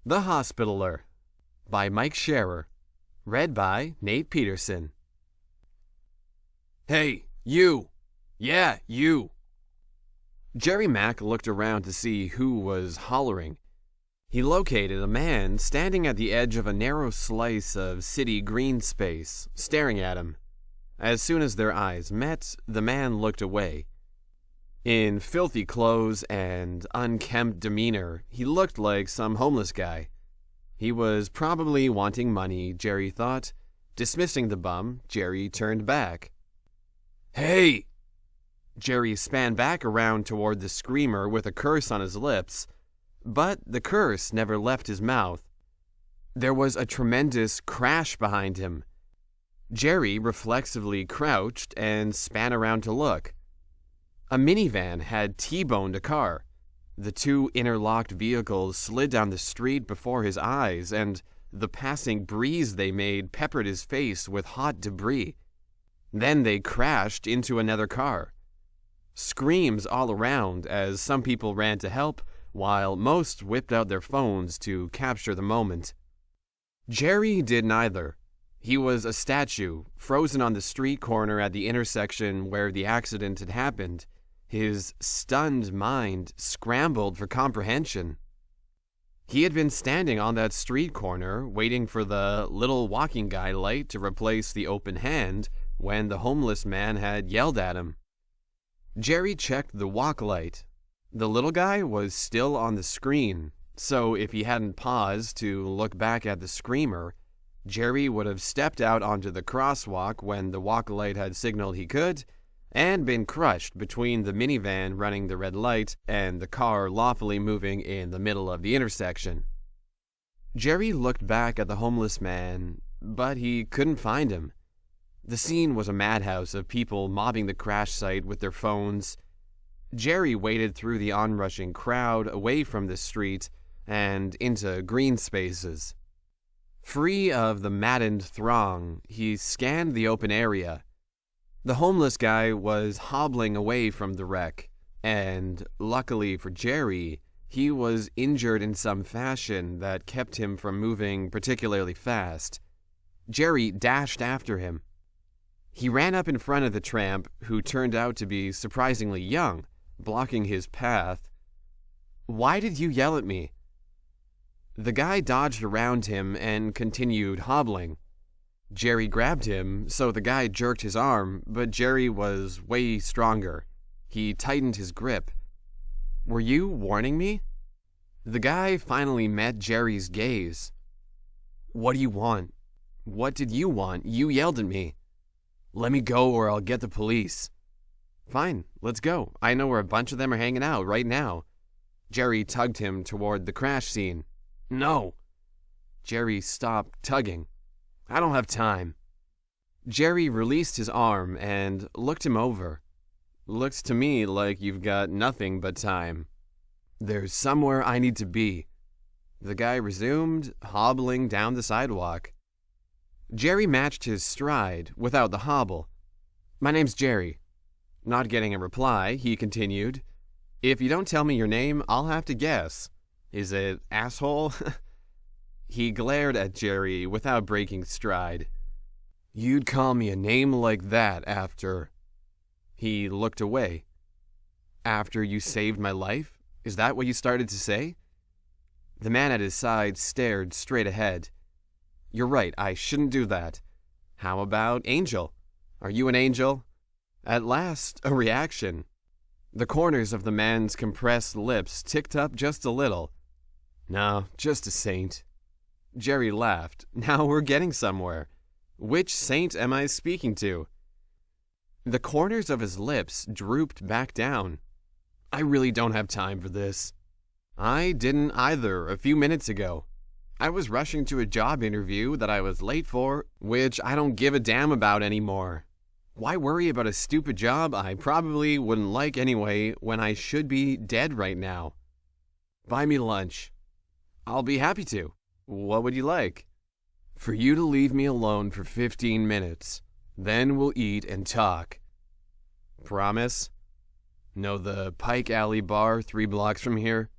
The Hospitaller by Mike Sherer. Read by Nate Peterson. Hey, you! Yeah, you! Jerry Mack looked around to see who was hollering. He located a man standing at the edge of a narrow slice of city green space, staring at him. As soon as their eyes met, the man looked away. In filthy clothes and unkempt demeanor, he looked like some homeless guy. He was probably wanting money, Jerry thought. Dismissing the bum, Jerry turned back. Hey! Jerry span back around toward the screamer with a curse on his lips, but the curse never left his mouth. There was a tremendous crash behind him. Jerry reflexively crouched and span around to look. A minivan had T-boned a car. The two interlocked vehicles slid down the street before his eyes, and the passing breeze they made peppered his face with hot debris. Then they crashed into another car. Screams all around as some people ran to help, while most whipped out their phones to capture the moment. Jerry did neither. He was a statue, frozen on the street corner at the intersection where the accident had happened. His stunned mind scrambled for comprehension. He had been standing on that street corner, waiting for the little walking guy light to replace the open hand when the homeless man had yelled at him. Jerry checked the walk light. The little guy was still on the screen, so if he hadn't paused to look back at the screamer, Jerry would have stepped out onto the crosswalk when the walk light had signaled he could, and been crushed between the minivan running the red light and the car lawfully moving in the middle of the intersection. Jerry looked back at the homeless man, but he couldn't find him. The scene was a madhouse of people mobbing the crash site with their phones. Jerry waded through the onrushing crowd away from the street and into green spaces. Free of the maddened throng, he scanned the open area. The homeless guy was hobbling away from the wreck, and, luckily for Jerry, he was injured in some fashion that kept him from moving particularly fast. Jerry dashed after him. He ran up in front of the tramp, who turned out to be surprisingly young, blocking his path. "Why did you yell at me?" The guy dodged around him and continued hobbling. Jerry grabbed him, so the guy jerked his arm, but Jerry was way stronger. He tightened his grip. "Were you warning me?" The guy finally met Jerry's gaze. "What do you want? What did you want? You yelled at me." "Let me go or I'll get the police." "Fine, let's go. I know where a bunch of them are hanging out right now." Jerry tugged him toward the crash scene. "No." Jerry stopped tugging. "I don't have time." Jerry released his arm and looked him over. "Looks to me like you've got nothing but time." "There's somewhere I need to be," the guy resumed, hobbling down the sidewalk. Jerry matched his stride without the hobble. "My name's Jerry." Not getting a reply, he continued, "If you don't tell me your name, I'll have to guess. Is it asshole?" He glared at Jerry without breaking stride. "You'd call me a name like that after..." He looked away. "After you saved my life? Is that what you started to say?" The man at his side stared straight ahead. "You're right, I shouldn't do that. How about Angel? Are you an angel?" At last, a reaction. The corners of the man's compressed lips ticked up just a little. "No, just a saint." Jerry laughed. "Now we're getting somewhere. Which saint am I speaking to?" The corners of his lips drooped back down. "I really don't have time for this." "I didn't either a few minutes ago. I was rushing to a job interview that I was late for, which I don't give a damn about anymore. Why worry about a stupid job I probably wouldn't like anyway when I should be dead right now? Buy me lunch." "I'll be happy to. What would you like?" "For you to leave me alone for 15 minutes. Then we'll eat and talk." "Promise?" "Know the Pike Alley bar 3 blocks from here?"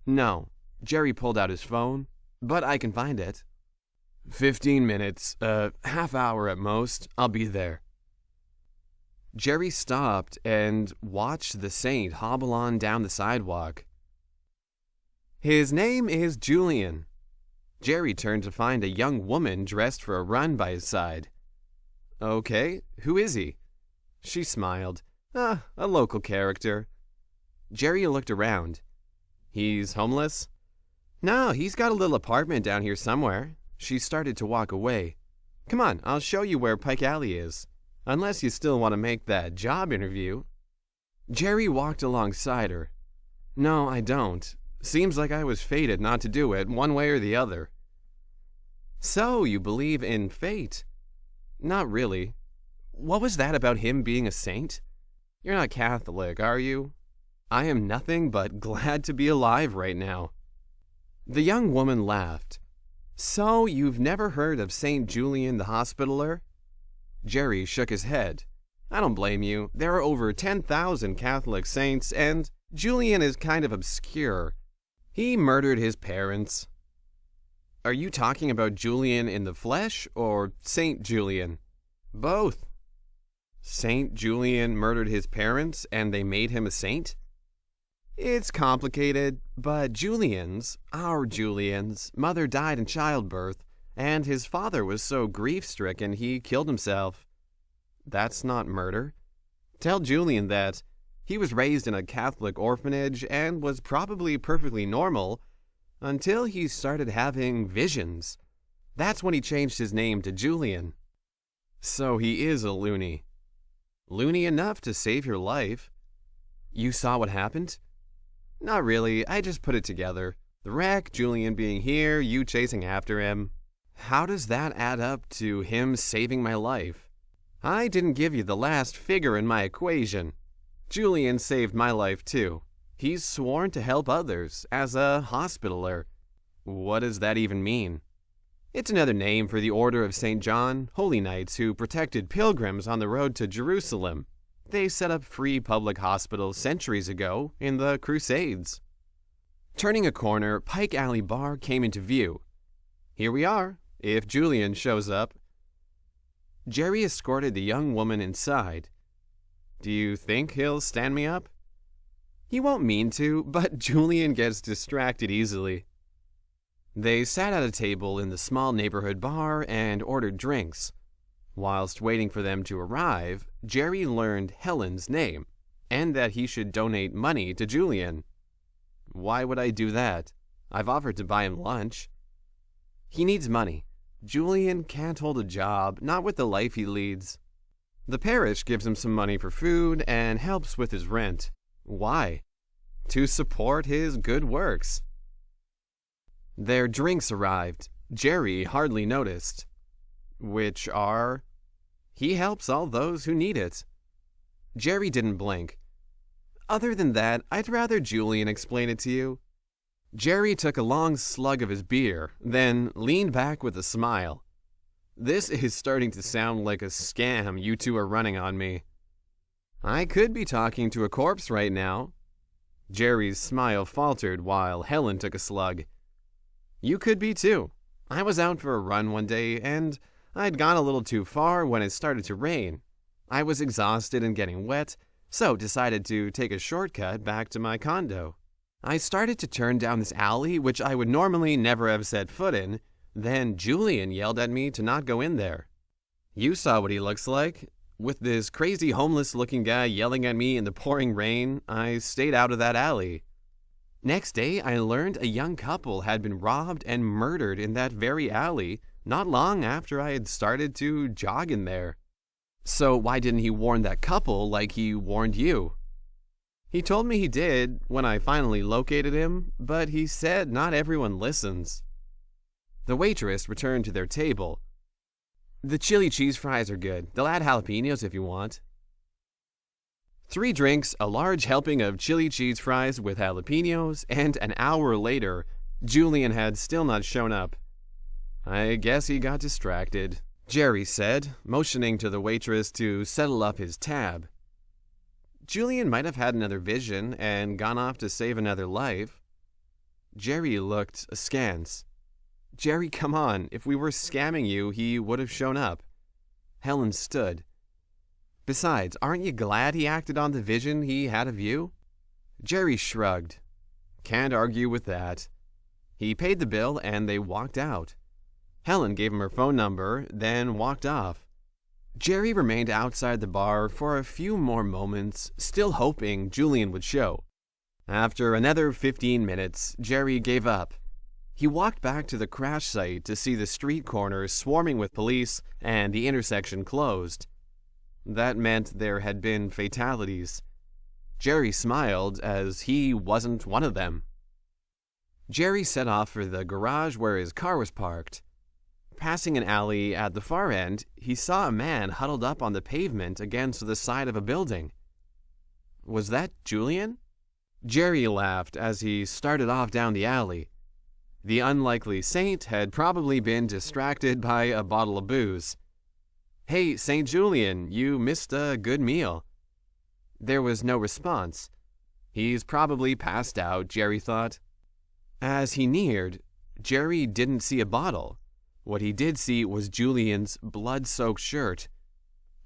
"No. Jerry pulled out his phone. But I can find it. 15 minutes, half hour at most, I'll be there. Jerry stopped and watched the saint hobble on down the sidewalk. His name is Julian. Jerry turned to find a young woman dressed for a run by his side. Okay, who is he? She smiled. A local character. Jerry looked around. He's homeless? No, he's got a little apartment down here somewhere. She started to walk away. Come on, I'll show you where Pike Alley is. Unless you still want to make that job interview. Jerry walked alongside her. No, I don't. Seems like I was fated not to do it, one way or the other. So, you believe in fate? Not really. What was that about him being a saint? You're not Catholic, are you? I am nothing but glad to be alive right now. The young woman laughed. So, you've never heard of St. Julian the Hospitaller? Jerry shook his head. I don't blame you. There are over 10,000 Catholic saints, and Julian is kind of obscure. He murdered his parents. Are you talking about Julian in the flesh, or St. Julian? Both. St. Julian murdered his parents, and they made him a saint? It's complicated, but our Julian's, mother died in childbirth, and his father was so grief-stricken he killed himself. That's not murder. Tell Julian that. He was raised in a Catholic orphanage and was probably perfectly normal until he started having visions. That's when he changed his name to Julian. So he is a loony. Loony enough to save your life. You saw what happened? Not really, I just put it together. The wreck, Julian being here, you chasing after him. How does that add up to him saving my life? I didn't give you the last figure in my equation. Julian saved my life too. He's sworn to help others as a hospitaller. What does that even mean? It's another name for the Order of St. John, holy knights who protected pilgrims on the road to Jerusalem. They set up free public hospitals centuries ago in the Crusades. Turning a corner, Pike Alley Bar came into view. Here we are, if Julian shows up. Jerry escorted the young woman inside. Do you think he'll stand me up? He won't mean to, but Julian gets distracted easily. They sat at a table in the small neighborhood bar and ordered drinks. Whilst waiting for them to arrive, Jerry learned Helen's name, and that he should donate money to Julian. Why would I do that? I've offered to buy him lunch. He needs money. Julian can't hold a job, not with the life he leads. The parish gives him some money for food and helps with his rent. Why? To support his good works. Their drinks arrived. Jerry hardly noticed. Which are? He helps all those who need it. Jerry didn't blink. Other than that, I'd rather Julian explain it to you. Jerry took a long slug of his beer, then leaned back with a smile. This is starting to sound like a scam you two are running on me. I could be talking to a corpse right now. Jerry's smile faltered while Helen took a slug. You could be too. I was out for a run one day, and I'd gone a little too far when it started to rain. I was exhausted and getting wet, so decided to take a shortcut back to my condo. I started to turn down this alley, which I would normally never have set foot in. Then Julian yelled at me to not go in there. You saw what he looks like. With this crazy homeless-looking guy yelling at me in the pouring rain, I stayed out of that alley. Next day, I learned a young couple had been robbed and murdered in that very alley not long after I had started to jog in there. So why didn't he warn that couple like he warned you? He told me he did when I finally located him, but he said not everyone listens. The waitress returned to their table. The chili cheese fries are good. They'll add jalapenos if you want. 3 drinks, a large helping of chili cheese fries with jalapenos, and an hour later, Julian had still not shown up. I guess he got distracted, Jerry said, motioning to the waitress to settle up his tab. Julian might have had another vision and gone off to save another life. Jerry looked askance. Jerry, come on. If we were scamming you, he would have shown up. Helen stood. Besides, aren't you glad he acted on the vision he had of you? Jerry shrugged. Can't argue with that. He paid the bill and they walked out. Helen gave him her phone number, then walked off. Jerry remained outside the bar for a few more moments, still hoping Julian would show. After another 15 minutes, Jerry gave up. He walked back to the crash site to see the street corners swarming with police and the intersection closed. That meant there had been fatalities. Jerry smiled as he wasn't one of them. Jerry set off for the garage where his car was parked. Passing an alley at the far end, he saw a man huddled up on the pavement against the side of a building. Was that Julian? Jerry laughed as he started off down the alley. The unlikely saint had probably been distracted by a bottle of booze. Hey, St. Julian, you missed a good meal. There was no response. He's probably passed out, Jerry thought. As he neared, Jerry didn't see a bottle. What he did see was Julian's blood-soaked shirt.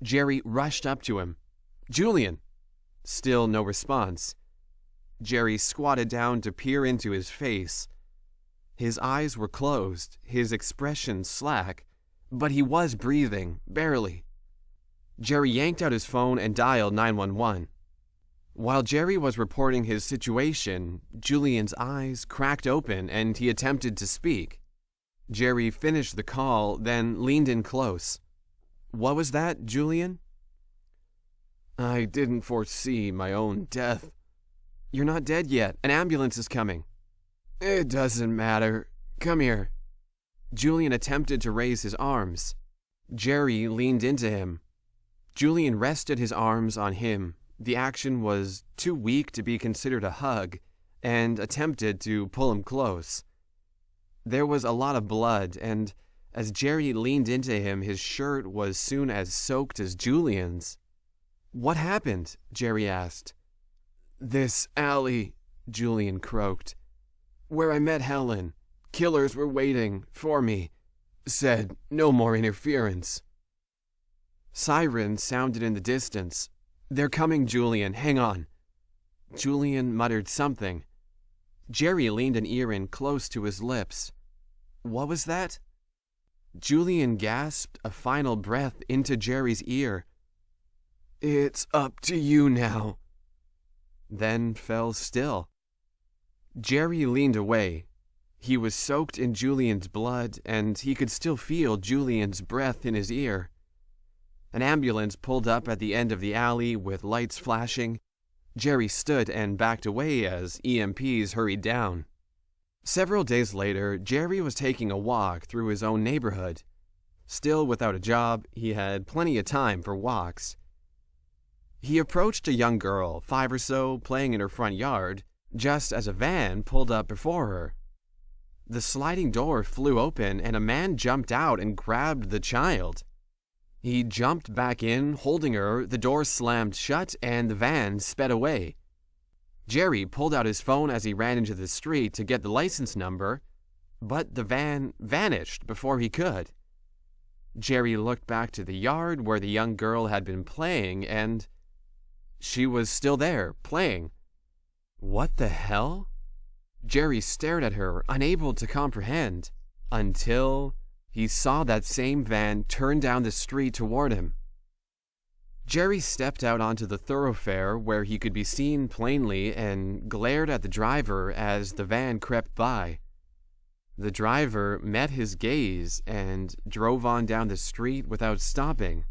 Jerry rushed up to him. Julian! Still no response. Jerry squatted down to peer into his face. His eyes were closed, his expression slack, but he was breathing, barely. Jerry yanked out his phone and dialed 911. While Jerry was reporting his situation, Julian's eyes cracked open and he attempted to speak. Jerry finished the call, then leaned in close. What was that, Julian? I didn't foresee my own death. You're not dead yet. An ambulance is coming. It doesn't matter. Come here. Julian attempted to raise his arms. Jerry leaned into him. Julian rested his arms on him. The action was too weak to be considered a hug, and attempted to pull him close. There was a lot of blood, and as Jerry leaned into him, his shirt was soon as soaked as Julian's. What happened? Jerry asked. This alley, Julian croaked. Where I met Helen. Killers were waiting for me. Said no more interference. Sirens sounded in the distance. They're coming, Julian. Hang on. Julian muttered something. Jerry leaned an ear in close to his lips. What was that? Julian gasped a final breath into Jerry's ear. It's up to you now. Then fell still. Jerry leaned away. He was soaked in Julian's blood, and he could still feel Julian's breath in his ear. An ambulance pulled up at the end of the alley with lights flashing. Jerry stood and backed away as EMPs hurried down. Several days later, Jerry was taking a walk through his own neighborhood. Still without a job, he had plenty of time for walks. He approached a young girl, 5 or so, playing in her front yard, just as a van pulled up before her. The sliding door flew open and a man jumped out and grabbed the child. He jumped back in, holding her, the door slammed shut, and the van sped away. Jerry pulled out his phone as he ran into the street to get the license number, but the van vanished before he could. Jerry looked back to the yard where the young girl had been playing, and she was still there, playing. What the hell? Jerry stared at her, unable to comprehend, until he saw that same van turn down the street toward him. Jerry stepped out onto the thoroughfare where he could be seen plainly and glared at the driver as the van crept by. The driver met his gaze and drove on down the street without stopping.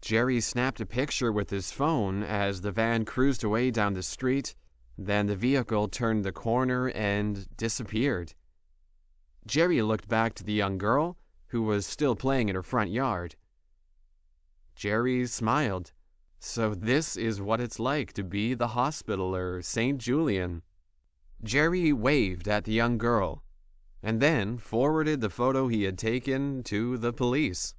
Jerry snapped a picture with his phone as the van cruised away down the street. Then the vehicle turned the corner and disappeared. Jerry looked back to the young girl, who was still playing in her front yard. Jerry smiled. So this is what it's like to be the Hospitaller, St. Julian. Jerry waved at the young girl, and then forwarded the photo he had taken to the police.